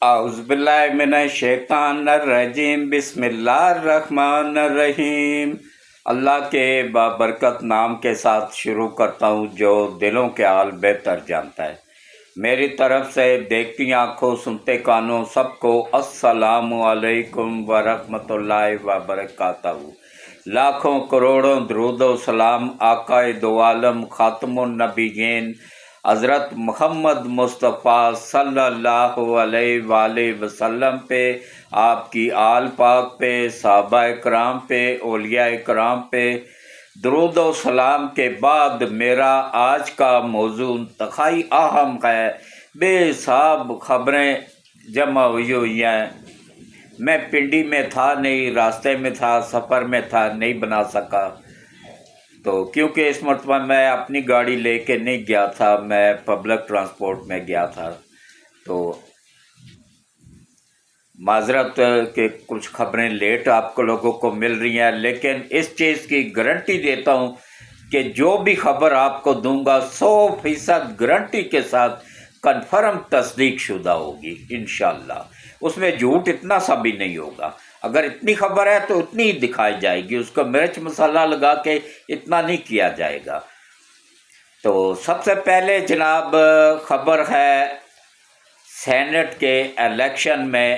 اعوذ باللہ من الشیطان الرجیم بسم اللہ الرحمن الرحیم۔ اللہ کے بابرکت نام کے ساتھ شروع کرتا ہوں جو دلوں کے حال بہتر جانتا ہے۔ میری طرف سے دیکھتی آنکھوں سنتے کانوں سب کو السلام علیکم ورحمۃ اللہ وبرکاتہ۔ لاکھوں کروڑوں درود و سلام آقا دو عالم خاتم النبیین حضرت محمد مصطفیٰ صلی اللہ علیہ وآلہ وسلم پہ، آپ کی آل پاک پہ، صحابہ کرام پہ، اولیاء کرام پہ درود و سلام کے بعد میرا آج کا موضوع انتہائی اہم ہے۔ بے حساب خبریں جمع ہوئی ہیں۔ میں پنڈی میں تھا نہیں، راستے میں تھا، سفر میں تھا، نہیں بنا سکا، تو کیونکہ اس مرتبہ میں اپنی گاڑی لے کے نہیں گیا تھا، میں پبلک ٹرانسپورٹ میں گیا تھا، تو معذرت کہ کچھ خبریں لیٹ آپ کو لوگوں کو مل رہی ہیں، لیکن اس چیز کی گارنٹی دیتا ہوں کہ جو بھی خبر آپ کو دوں گا 100% گارنٹی کے ساتھ کنفرم تصدیق شدہ ہوگی انشاءاللہ۔ اس میں جھوٹ اتنا سا بھی نہیں ہوگا۔ اگر اتنی خبر ہے تو اتنی ہی دکھائی جائے گی، اس کو مرچ مسالہ لگا کے اتنا نہیں کیا جائے گا۔ تو سب سے پہلے جناب خبر ہے سینٹ کے الیکشن میں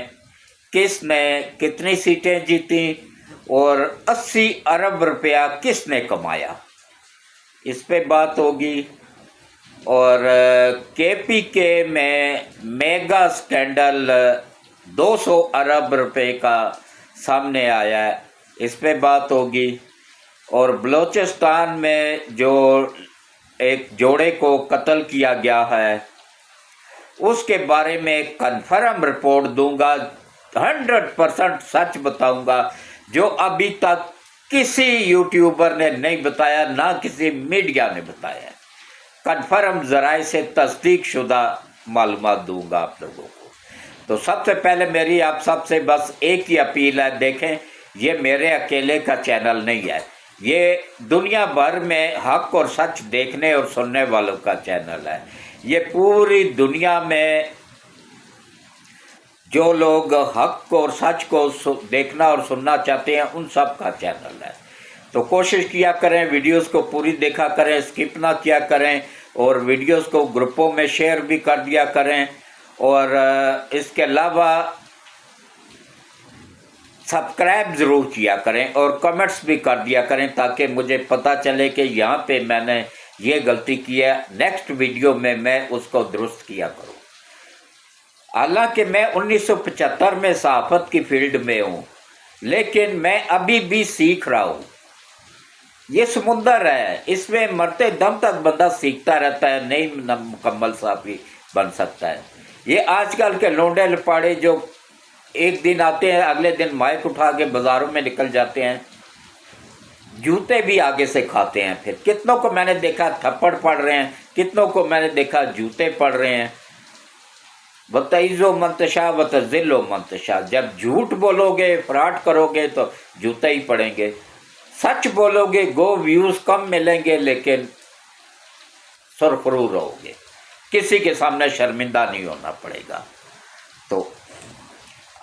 کس نے کتنی سیٹیں جیتیں اور 80 ارب روپیہ کس نے کمایا، اس پہ بات ہوگی۔ اور کے پی کے میں میگا سکینڈل 200 ارب روپے کا سامنے آیا ہے، اس پہ بات ہوگی۔ اور بلوچستان میں جو ایک جوڑے کو قتل کیا گیا ہے اس کے بارے میں کنفرم رپورٹ دوں گا، 100% سچ بتاؤں گا، جو ابھی تک کسی یوٹیوبر نے نہیں بتایا، نہ کسی میڈیا نے بتایا۔ کنفرم ذرائع سے تصدیق شدہ معلومات دوں گا آپ لوگوں کو۔ تو سب سے پہلے میری آپ سب سے بس ایک ہی اپیل ہے، دیکھیں یہ میرے اکیلے کا چینل نہیں ہے، یہ دنیا بھر میں حق اور سچ دیکھنے اور سننے والوں کا چینل ہے۔ یہ پوری دنیا میں جو لوگ حق اور سچ کو دیکھنا اور سننا چاہتے ہیں ان سب کا چینل ہے۔ تو کوشش کیا کریں ویڈیوز کو پوری دیکھا کریں، اسکپ نہ کیا کریں، اور ویڈیوز کو گروپوں میں شیئر بھی کر دیا کریں، اور اس کے علاوہ سبسکرائب ضرور کیا کریں اور کمنٹس بھی کر دیا کریں تاکہ مجھے پتہ چلے کہ یہاں پہ میں نے یہ غلطی کی ہے، نیکسٹ ویڈیو میں اس کو درست کیا کروں۔ حالانکہ میں 1975 میں صحافت کی فیلڈ میں ہوں، لیکن میں ابھی بھی سیکھ رہا ہوں۔ یہ سمندر ہے، اس میں مرتے دم تک بندہ سیکھتا رہتا ہے، نہیں مکمل صحافی بن سکتا ہے۔ یہ آج کل کے لونڈے لپاڑے جو ایک دن آتے ہیں اگلے دن مائک اٹھا کے بازاروں میں نکل جاتے ہیں، جوتے بھی آگے سے کھاتے ہیں۔ پھر کتنوں کو میں نے دیکھا تھپڑ پڑ رہے ہیں، کتنوں کو میں نے دیکھا جوتے پڑ رہے ہیں۔ بتعیز و منتشا بتذل و منتشا، جب جھوٹ بولو گے، فراڈ کرو گے تو جوتے ہی پڑیں گے۔ سچ بولو گے گو ویوز کم ملیں گے لیکن سرخرو رہو گے، کسی کے سامنے شرمندہ نہیں ہونا پڑے گا۔ تو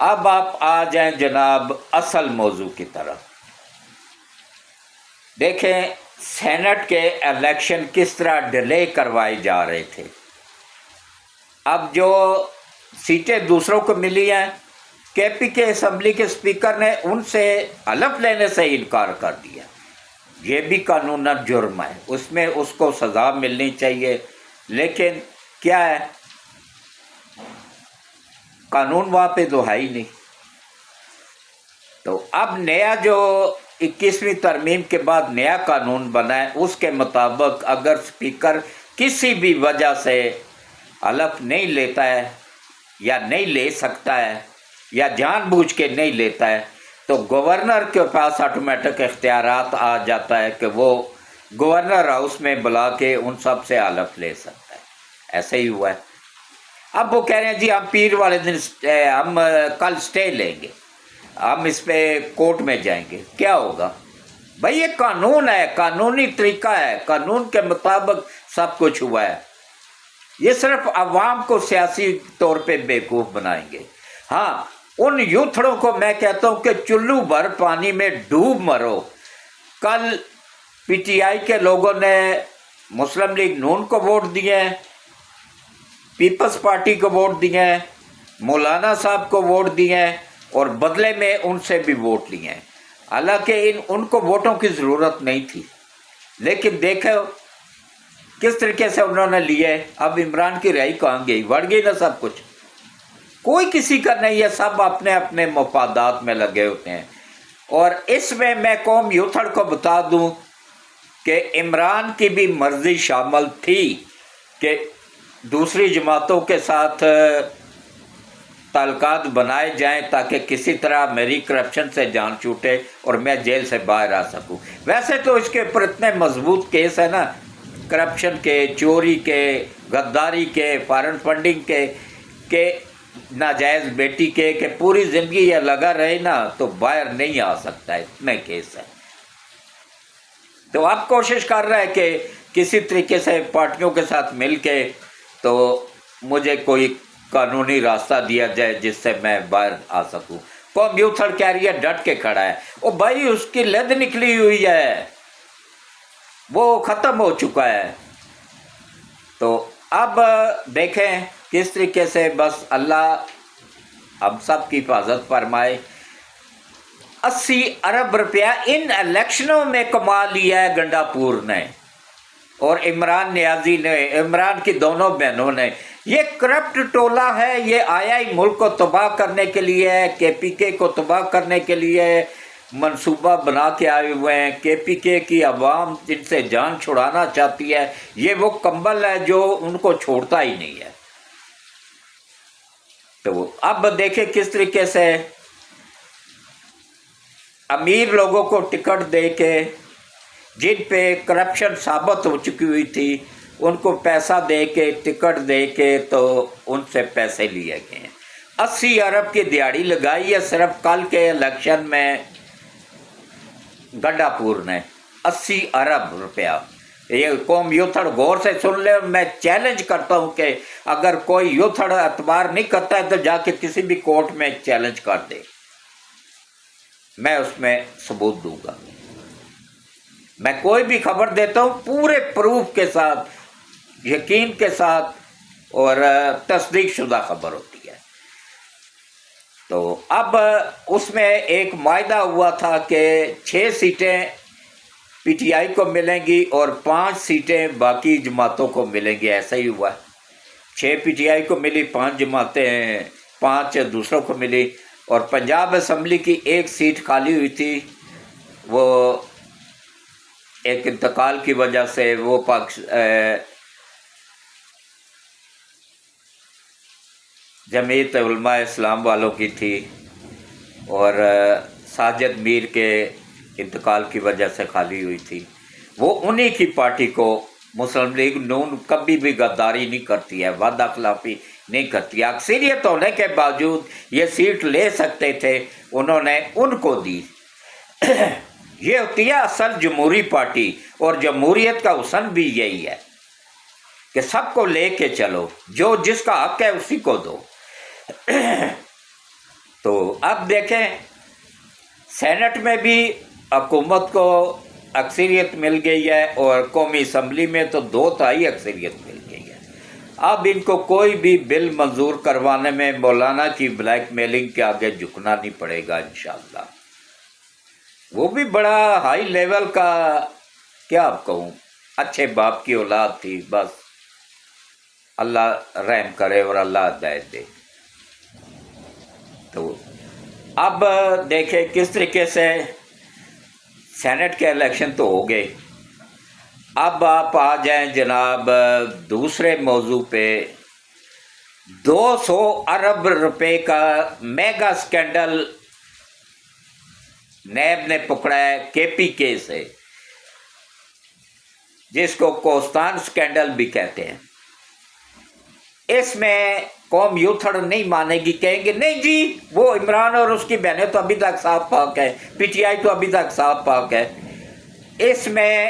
اب آپ آ جائیں جناب اصل موضوع کی طرف۔ دیکھیں سینٹ کے الیکشن کس طرح ڈیلے کروائے جا رہے تھے۔ اب جو سیٹیں دوسروں کو ملی ہیں، کے پی کے اسمبلی کے اسپیکر نے ان سے حلف لینے سے انکار کر دیا۔ یہ بھی قانوناً جرم ہے، اس میں اس کو سزا ملنی چاہیے، لیکن کیا ہے قانون وہاں پہ تو ہے ہی نہیں۔ تو اب نیا جو 21ویں ترمیم کے بعد نیا قانون بنا ہے اس کے مطابق اگر اسپیکر کسی بھی وجہ سے حلف نہیں لیتا ہے یا نہیں لے سکتا ہے یا جان بوجھ کے نہیں لیتا ہے تو گورنر کے پاس آٹومیٹک اختیارات آ جاتا ہے کہ وہ گورنر ہاؤس میں بلا کے ان سب سے حلف لے سکتا ہے۔ ایسے ہی ہوا ہے۔ اب وہ کہہ رہے ہیں جی ہم پیر والے دن ہم کل سٹے لیں گے، ہم اس پہ کورٹ میں جائیں گے۔ کیا ہوگا بھائی؟ یہ قانون ہے، قانونی طریقہ ہے، قانون کے مطابق سب کچھ ہوا ہے۔ یہ صرف عوام کو سیاسی طور پہ بیوقوف بنائیں گے۔ ہاں، ان یوتھڑوں کو میں کہتا ہوں کہ چلو بھر پانی میں ڈوب مرو۔ کل پی ٹی آئی کے لوگوں نے مسلم لیگ نون کو ووٹ دیے ہیں، پیپلز پارٹی کو ووٹ دیے ہیں، مولانا صاحب کو ووٹ دیے ہیں، اور بدلے میں ان سے بھی ووٹ لیے ہیں، حالانکہ ان کو ووٹوں کی ضرورت نہیں تھی، لیکن دیکھو کس طریقے سے انہوں نے لیے۔ اب عمران کی رہائی کہاں گئی؟ بڑھ گئی نا سب کچھ، کوئی کسی کا نہیں ہے، سب اپنے اپنے مفادات میں لگے ہوتے ہیں۔ اور اس میں قوم یوتھڑ کو بتا دوں کہ عمران کی بھی مرضی شامل تھی کہ دوسری جماعتوں کے ساتھ تعلقات بنائے جائیں تاکہ کسی طرح میری کرپشن سے جان چھوٹے اور میں جیل سے باہر آ سکوں۔ ویسے تو اس کے اوپر اتنے مضبوط کیس ہیں نا، کرپشن کے، چوری کے، غداری کے، فارن فنڈنگ کے، کہ ناجائز بیٹی کے، کہ پوری زندگی یہ لگا رہے نا تو باہر نہیں آ سکتا ہے، اتنے کیس ہیں۔ تو اب کوشش کر رہا ہے کہ کسی طریقے سے پارٹیوں کے ساتھ مل کے تو مجھے کوئی قانونی راستہ دیا جائے جس سے میں باہر آ سکوں۔ قوم یوتھڑ کہہ رہی ہے، ڈٹ کے کھڑا ہے، او بھائی اس کی لد نکلی ہوئی ہے، وہ ختم ہو چکا ہے۔ تو اب دیکھیں کس طریقے سے، بس اللہ ہم سب کی حفاظت فرمائے۔ 80 ارب روپیہ ان الیکشنوں میں کما لیا ہے گنڈا پور نے اور عمران نیازی نے، عمران کی دونوں بہنوں نے۔ یہ کرپٹ ٹولہ ہے، یہ آیا ہی ملک کو تباہ کرنے کے لیے ہے، کے پی کے کو تباہ کرنے کے لیے منصوبہ بنا کے آئے ہوئے ہیں۔ کے پی کے کی عوام جن سے جان چھڑانا چاہتی ہے، یہ وہ کمبل ہے جو ان کو چھوڑتا ہی نہیں ہے۔ تو اب دیکھیں کس طریقے سے امیر لوگوں کو ٹکٹ دے کے، جن پہ کرپشن ثابت ہو چکی ہوئی تھی، ان کو پیسہ دے کے، ٹکٹ دے کے، تو ان سے پیسے لیے گئے ہیں۔ 80 ارب کی دیہڑی لگائی ہے صرف کل کے الیکشن میں گنڈا پور نے، 80 ارب روپیہ۔ یہ قوم یوتھڑ غور سے سن لے، میں چیلنج کرتا ہوں کہ اگر کوئی یوتھڑ اعتبار نہیں کرتا ہے تو جا کے کسی بھی کورٹ میں چیلنج کر دے، میں اس میں ثبوت دوں گا۔ میں کوئی بھی خبر دیتا ہوں پورے پروف کے ساتھ، یقین کے ساتھ، اور تصدیق شدہ خبر ہوتی ہے۔ تو اب اس میں ایک معاہدہ ہوا تھا کہ 6 سیٹیں پی ٹی آئی کو ملیں گی اور 5 سیٹیں باقی جماعتوں کو ملیں گی، ایسا ہی ہوا۔ 6 پی ٹی آئی کو ملی، 5 جماعتیں، 5 دوسروں کو ملی، اور پنجاب اسمبلی کی 1 سیٹ خالی ہوئی تھی، وہ ایک انتقال کی وجہ سے وہ جمعیت علماء اسلام والوں کی تھی، اور ساجد میر کے انتقال کی وجہ سے خالی ہوئی تھی۔ وہ انہی کی پارٹی کو، مسلم لیگ نون کبھی بھی غداری نہیں کرتی ہے، وعدہ خلافی نہیں کرتی ہے۔ اکثریت ہونے کے باوجود یہ سیٹ لے سکتے تھے، انہوں نے ان کو دی۔ یہ ہوتی ہے اصل جمہوری پارٹی، اور جمہوریت کا حسن بھی یہی ہے کہ سب کو لے کے چلو، جو جس کا حق ہے اسی کو دو۔ تو اب دیکھیں سینٹ میں بھی حکومت کو اکثریت مل گئی ہے، اور قومی اسمبلی میں تو 2/3 اکثریت مل گئی ہے۔ اب ان کو کوئی بھی بل منظور کروانے میں مولانا کی بلیک میلنگ کے آگے جھکنا نہیں پڑے گا انشاءاللہ۔ وہ بھی بڑا ہائی لیول کا، کیا آپ کہوں، اچھے باپ کی اولاد تھی، بس اللہ رحم کرے اور اللہ ہدایت دے۔ تو اب دیکھیں کس طریقے سے سینٹ کے الیکشن تو ہو گئے۔ اب آپ آ جائیں جناب دوسرے موضوع پہ۔ 200 ارب روپے کا میگا سکینڈل نیب نے پکڑا ہے کے پی کے سے، جس کو کوستان سکینڈل بھی کہتے ہیں۔ اس میں قوم یوتھڑ نہیں مانے گی، کہیں گے نہیں جی وہ عمران اور اس کی بہنیں تو ابھی تک صاف پاک ہے، پی ٹی آئی تو ابھی تک صاف پاک ہے۔ اس میں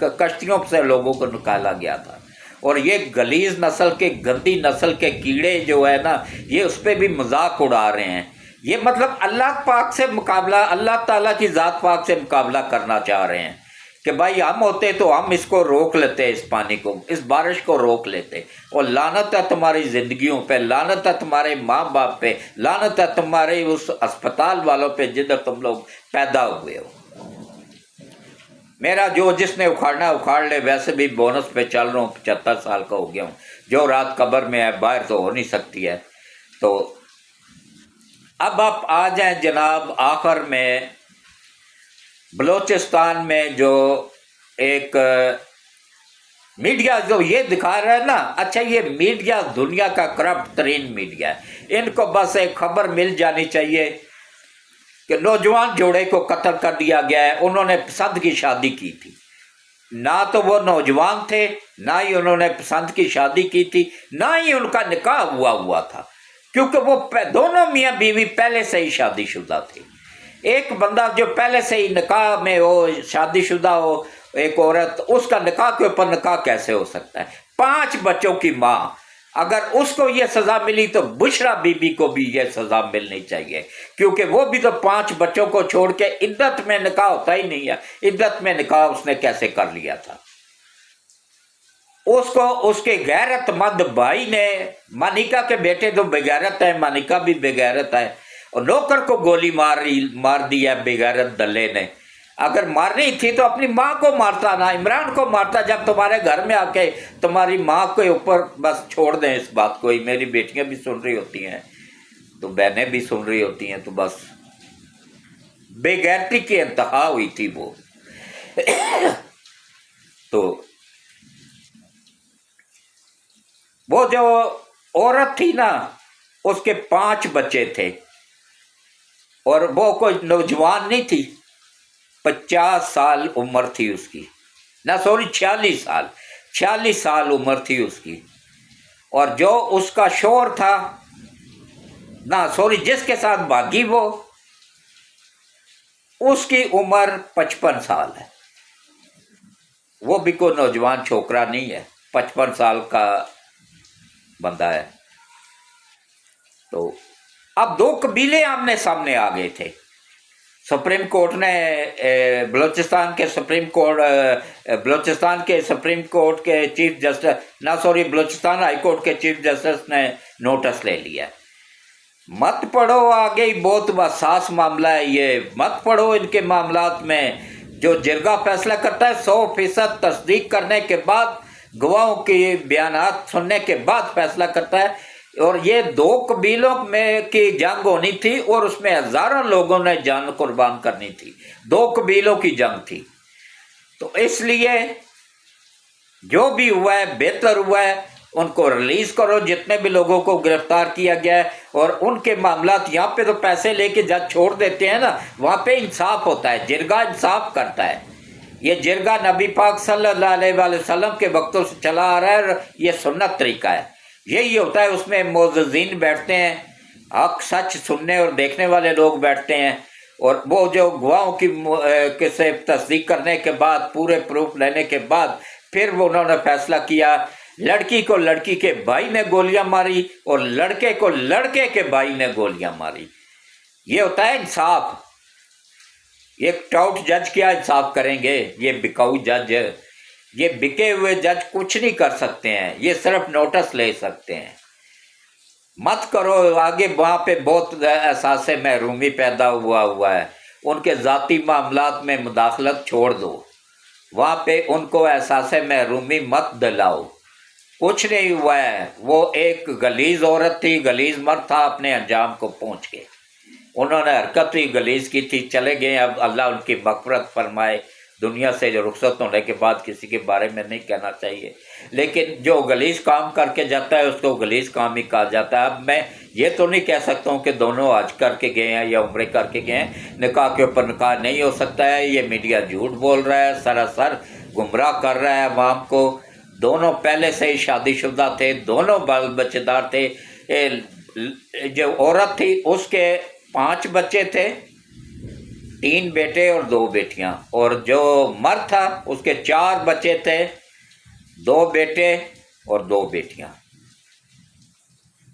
کشتیوں سے لوگوں کو نکالا گیا تھا۔ اور یہ گلیز نسل کے، گندی نسل کے کیڑے جو ہے نا، یہ اس پہ بھی مذاق اڑا رہے ہیں۔ یہ مطلب اللہ پاک سے مقابلہ، اللہ تعالیٰ کی ذات پاک سے مقابلہ کرنا چاہ رہے ہیں کہ بھائی ہم ہوتے تو ہم اس کو روک لیتے، اس پانی کو، اس بارش کو روک لیتے۔ اور لعنت ہے تمہاری زندگیوں پہ، لعنت ہے تمہارے ماں باپ پہ، لعنت ہے تمہارے اس اسپتال والوں پہ جدھر تم لوگ پیدا ہوئے ہو۔ میرا جس نے اکھاڑنا اکھاڑ لے، ویسے بھی بونس پہ چل رہا ہوں، 75 سال کا ہو گیا ہوں، جو رات قبر میں ہے باہر تو ہو نہیں سکتی ہے۔ تو اب آپ آ جائیں جناب آخر میں، بلوچستان میں جو ایک میڈیا جو یہ دکھا رہا ہے نا، اچھا یہ میڈیا دنیا کا کرپٹ ترین میڈیا ہے۔ ان کو بس ایک خبر مل جانی چاہیے کہ نوجوان جوڑے کو قتل کر دیا گیا ہے، انہوں نے پسند کی شادی کی تھی، نہ تو وہ نوجوان تھے، نہ ہی انہوں نے پسند کی شادی کی تھی، نہ ہی ان کا نکاح ہوا تھا، کیونکہ وہ دونوں میاں بیوی پہلے سے ہی شادی شدہ تھے۔ ایک بندہ جو پہلے سے ہی نکاح میں ہو، شادی شدہ ہو، ایک عورت، اس کا نکاح کے اوپر نکاح کیسے ہو سکتا ہے؟ 5 بچوں کی ماں، اگر اس کو یہ سزا ملی تو بشرا بی بی کو بھی یہ سزا ملنی چاہیے، کیونکہ وہ بھی تو 5 بچوں کو چھوڑ کے، عدت میں نکاح ہوتا ہی نہیں ہے، عدت میں نکاح اس نے کیسے کر لیا تھا؟ اس کو اس کے غیرت مند بھائی نے، مانیکا کے بیٹے تو بغیرت ہے، مانیکا بھی بغیرت ہے، اور نوکر کو گولی مار دی ہے بغیرت دلے نے۔ اگر مارنی تھی تو اپنی ماں کو مارتا نا، عمران کو مارتا۔ جب تمہارے گھر میں آ کے تمہاری ماں کے اوپر، بس چھوڑ دیں اس بات کو، میری بیٹیاں بھی سن رہی ہوتی ہیں تو بہنیں بھی سن رہی ہوتی ہیں، تو بس بے غیرتی کی انتہا ہوئی تھی وہ۔ تو وہ جو عورت تھی نا، اس کے 5 بچے تھے، اور وہ کوئی نوجوان نہیں تھی، 50 سال عمر تھی اس کی، نہ سوری 46 سال عمر تھی اس کی۔ اور جو اس کا شوہر تھا، نہ سوری جس کے ساتھ بھاگی وہ، اس کی عمر 55 سال ہے۔ وہ بھی کوئی نوجوان چھوکرا نہیں ہے، 55 سال کا بندہ ہے۔ تو اب 2 قبیلے آمنے سامنے آ گئے تھے۔ سپریم کورٹ نے بلوچستان کے سپریم کورٹ کے chief justice, Balochistan high court کے چیف جسٹس نے نوٹس لے لیا۔ مت پڑھو آگے، ہی بہت حساس معاملہ ہے یہ، مت پڑھو ان کے معاملات میں۔ جو جرگہ فیصلہ کرتا ہے 100% تصدیق کرنے کے بعد، گواہوں کے بیانات سننے کے بعد فیصلہ کرتا ہے۔ اور یہ 2 قبیلوں میں کی جنگ ہونی تھی، اور اس میں ہزاروں لوگوں نے جان قربان کرنی تھی، 2 قبیلوں کی جنگ تھی۔ تو اس لیے جو بھی ہوا ہے بہتر ہوا ہے، ان کو ریلیز کرو، جتنے بھی لوگوں کو گرفتار کیا گیا ہے، اور ان کے معاملات، یہاں پہ تو پیسے لے کے جج چھوڑ دیتے ہیں نا، وہاں پہ انصاف ہوتا ہے، جرگہ انصاف کرتا ہے۔ یہ جرگہ نبی پاک صلی اللہ علیہ وآلہ وسلم کے وقتوں سے چلا آ رہا ہے، یہ سنت طریقہ ہے، یہی ہوتا ہے۔ اس میں معززین بیٹھتے ہیں، حق سچ سننے اور دیکھنے والے لوگ بیٹھتے ہیں، اور وہ جو گواہوں کی سے تصدیق کرنے کے بعد، پورے پروف لینے کے بعد، پھر وہ انہوں نے فیصلہ کیا۔ لڑکی کو لڑکی کے بھائی نے گولیاں ماری، اور لڑکے کو لڑکے کے بھائی نے گولیاں ماری۔ یہ ہوتا ہے انصاف۔ ایک ٹاؤٹ جج کیا انصاف کریں گے؟ یہ بکاؤ جج، یہ بکے ہوئے جج کچھ نہیں کر سکتے ہیں، یہ صرف نوٹس لے سکتے ہیں۔ مت کرو آگے، وہاں پہ بہت احساس محرومی پیدا ہوا ہے، ان کے ذاتی معاملات میں مداخلت چھوڑ دو، وہاں پہ ان کو احساس محرومی مت دلاؤ۔ کچھ نہیں ہوا ہے، وہ ایک غلیظ عورت تھی، غلیظ مرد تھا، اپنے انجام کو پہنچ گئے، انہوں نے حرکت ہی غلیظ کی تھی، چلے گئے۔ اب اللہ ان کی مغفرت فرمائے، دنیا سے جو رخصت ہونے کے بعد کسی کے بارے میں نہیں کہنا چاہیے، لیکن جو غلیظ کام کر کے جاتا ہے اس کو غلیظ کام ہی کہا جاتا ہے۔ اب میں یہ تو نہیں کہہ سکتا ہوں کہ دونوں حج کر کے گئے ہیں یا عمرے کر کے گئے ہیں، نکاح کے اوپر نکاح نہیں ہو سکتا ہے، یہ میڈیا جھوٹ بول رہا ہے، سراسر گمراہ کر رہا ہے عوام کو۔ دونوں پہلے سے ہی شادی شدہ تھے، دونوں بال بچے دار تھے۔ جو عورت تھی اس کے 5 بچے تھے، 3 بیٹے اور 2 بیٹیاں، اور جو مرد تھا اس کے 4 بچے تھے، 2 بیٹے اور 2 بیٹیاں،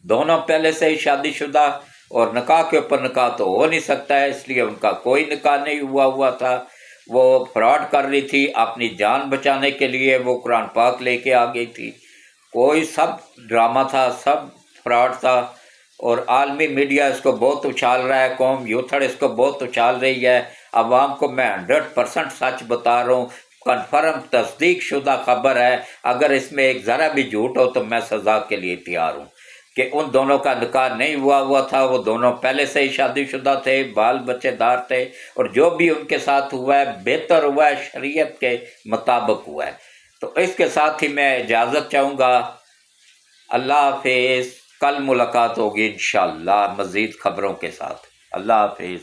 دونوں پہلے سے ہی شادی شدہ، اور نکاح کے اوپر نکاح تو ہو نہیں سکتا ہے، اس لیے ان کا کوئی نکاح نہیں ہوا تھا۔ وہ فراڈ کر رہی تھی، اپنی جان بچانے کے لیے وہ قرآن پاک لے کے آ گئی تھی، کوئی سب ڈرامہ تھا، سب فراڈ تھا، اور عالمی میڈیا اس کو بہت اچھال رہا ہے، قوم یوتھڑ اس کو بہت اچھال رہی ہے۔ عوام کو میں 100% سچ بتا رہا ہوں، کنفرم تصدیق شدہ خبر ہے، اگر اس میں ایک ذرا بھی جھوٹ ہو تو میں سزا کے لیے تیار ہوں، کہ ان دونوں کا نکاح نہیں ہوا تھا، وہ دونوں پہلے سے ہی شادی شدہ تھے، بال بچے دار تھے، اور جو بھی ان کے ساتھ ہوا ہے بہتر ہوا ہے، شریعت کے مطابق ہوا ہے۔ تو اس کے ساتھ ہی میں اجازت چاہوں گا، اللہ حافظ، کل ملاقات ہوگی انشاءاللہ مزید خبروں کے ساتھ، اللہ حافظ۔